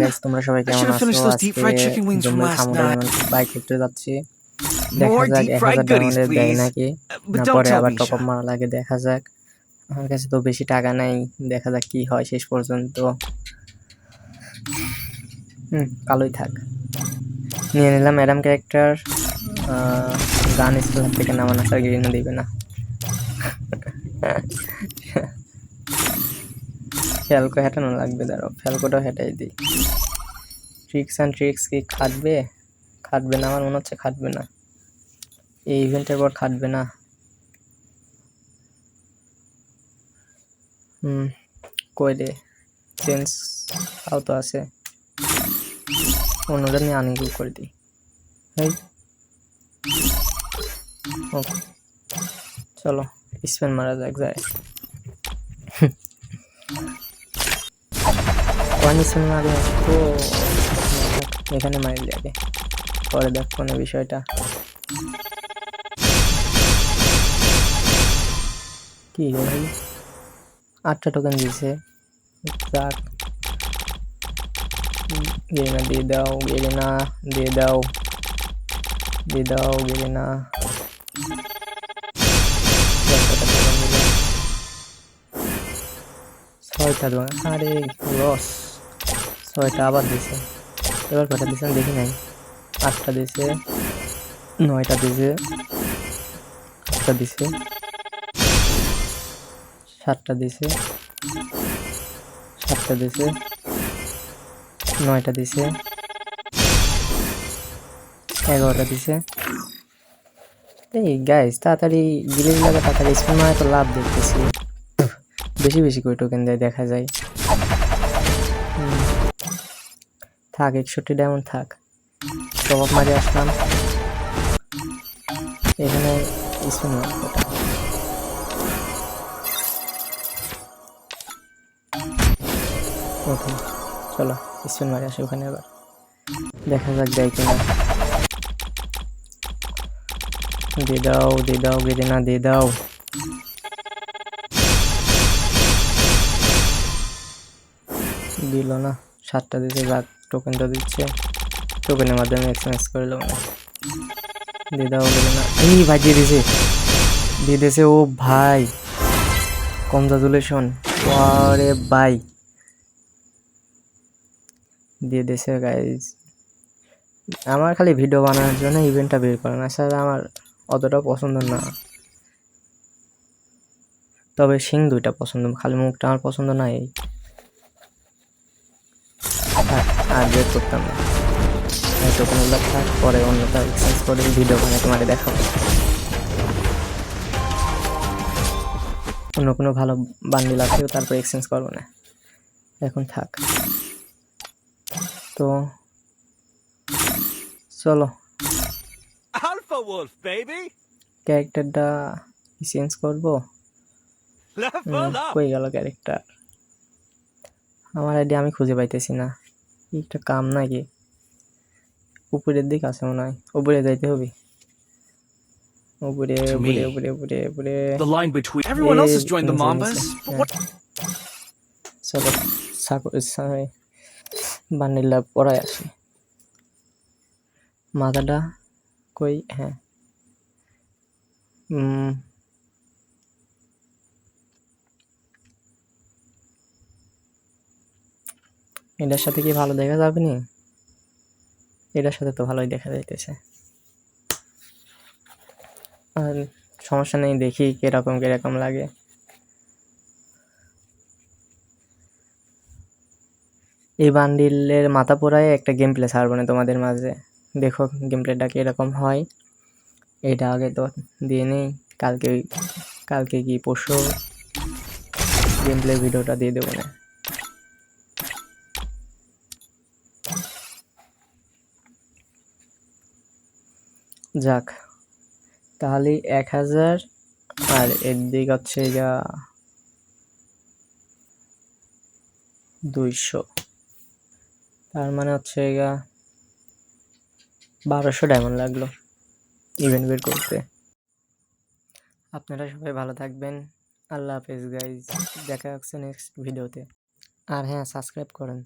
Guys তোমরা সবাই I কেমন should have আছো? finished those deep আজকে fried chicken wings from জম্মুর last খামারে night. বাইক করতে যাচ্ছি। দেখা More যাক deep 1000 fried goodies, ডায়মন্ডের দেয় please. নাকি But না, don't পরে tell আবার me, টপ আপ Sean. মারা লাগে। দেখা যাক, আমার কাছে তো বেশি টাকা নাই, দেখা যাক কি হয় শেষ পর্যন্ত। কালোই থাক, নিয়ে নিলাম অ্যাডাম ক্যারেক্টার। গান স্কুল থেকে নামানো স্যার গ্রিনে দিবে না। ফ্যালকো হেঁটানো লাগবে, দাঁড়াও ফ্যালকোটাও হেঁটাই দিই। ট্রিক্স অ্যান্ড ট্রিক্স কি খাটবে? খাটবে না, আমার মনে হচ্ছে খাটবে না, এই ইভেন্টের পর খাটবে না। কই রে, চেঞ্জ তাও তো আছে, অন্যদের নিয়ে আনইনস্টল করে দিই। এই ওকে, চলো স্পেন মারা যাক। যায় কয়েন স্পেন মারে তো, এখানে মারি আগে, পরে দেখো না বিষয়টা কি রে ভাই। 8টা টোকেন দিয়েছে, যাক গেরিনা দিয়ে দাও, গেরিনা দিয়ে দাও, দিয়ে দাও গেরিনা। 6টা দোকান, আরে লস। 6টা আবার দিছে, এবার কটা দিছে দেখি নাই। 8টা দিছে, 9টা দিছে, 8টা দিছে, 7টা দিছে, 7টা দিছে, 9টা দিছে, 11টা দিছে। এই গাইস তাড়াতাড়ি গিলিজ লাগা, তাড়াতাড়ি স্পিন মারা তো লাভ দেখতেছি। বেশি বেশি করে টোকেন দেয় দেখা যায়। থাক 61 ডায়মন্ড থাক, টপ আপ মারি আসলাম। এখানে স্পিন মারা, ওকে চলো স্পিন মারি আসি ওখানে, এবার দেখা যাক দেয় কিনা। দিয়ে দাও, দিয়ে দাও গেরিনা, দিয়ে দাও। দিল না, 7টা দিচ্ছে, যাক টোকেনটা দিচ্ছে, টোকেনের মাধ্যমে এক্সচেঞ্জ করে নেব না। দিয়ে দাও গেরিনা, এই ভাই দিয়ে দিছে, দিয়ে দিয়েছে। ও ভাই কংগ্রাচুলেশন, আরে ভাই দিয়ে দিয়েছে গাইজ। আমার খালি ভিডিও বানানোর জন্য ইভেন্টটা বের করে না, স্যার আমার অতটা পছন্দ না, তবে সিং 2টা পছন্দ, খালি মুখটা আমার পছন্দ না। এই আর বের করতাম না, টোকেনগুলো থাক, পরে অন্যটা এক্সচেঞ্জ করে ভিডিও বানিয়ে তোমাকে দেখাবো। অন্য কোনো ভালো বান্ডিল আসলেও তারপর এক্সচেঞ্জ করবো না, এখন থাক। তো চলো Alpha Wolf, baby. ক্যারেক্টারটা চেঞ্জ করবো। Level up. কই গেল ক্যারেক্টার? আমার আইডি আমি খুঁজে পাইতেছি না, একটা কাম নাকি? উপরের দিক আছে মনে হয়, উপরে যাইতে হবে, উপরে উপরে উপরে উপরে উপরে। The line between everyone else has joined the Mambas. But what? চলো বান্ডিলটা পড়ায় আসি। মাথাটা কই? হ্যাঁ, এটার সাথে কি ভালো দেখা যাবে নি? এটার সাথে তো ভালোই দেখা যাইতেছে। আর সমস্যা নেই, দেখি কিরকম কিরকম লাগে। এই বান্ডিলের মাথা পোড়ায় একটা গেম প্লে ছাড়বো না তোমাদের মাঝে, দেখো গেম প্লেটা কিরকম হয়। এটা আগে তো দিয়ে নেই, কালকে কালকে কি পরশু গেম প্লে ভিডিওটা দিয়ে দেবো না। যাক তাহলে 1000, আর এর দিক হচ্ছে যা 200, তার মানে হচ্ছে গা 1200 ডায়মন্ড লাগলো ইভেন্ট বের করতে। আপনারা সবাই ভালো থাকবেন, আল্লাহ হাফেজ গাইজ, দেখা হচ্ছে নেক্সট ভিডিওতে। আর হ্যাঁ, সাবস্ক্রাইব করেন।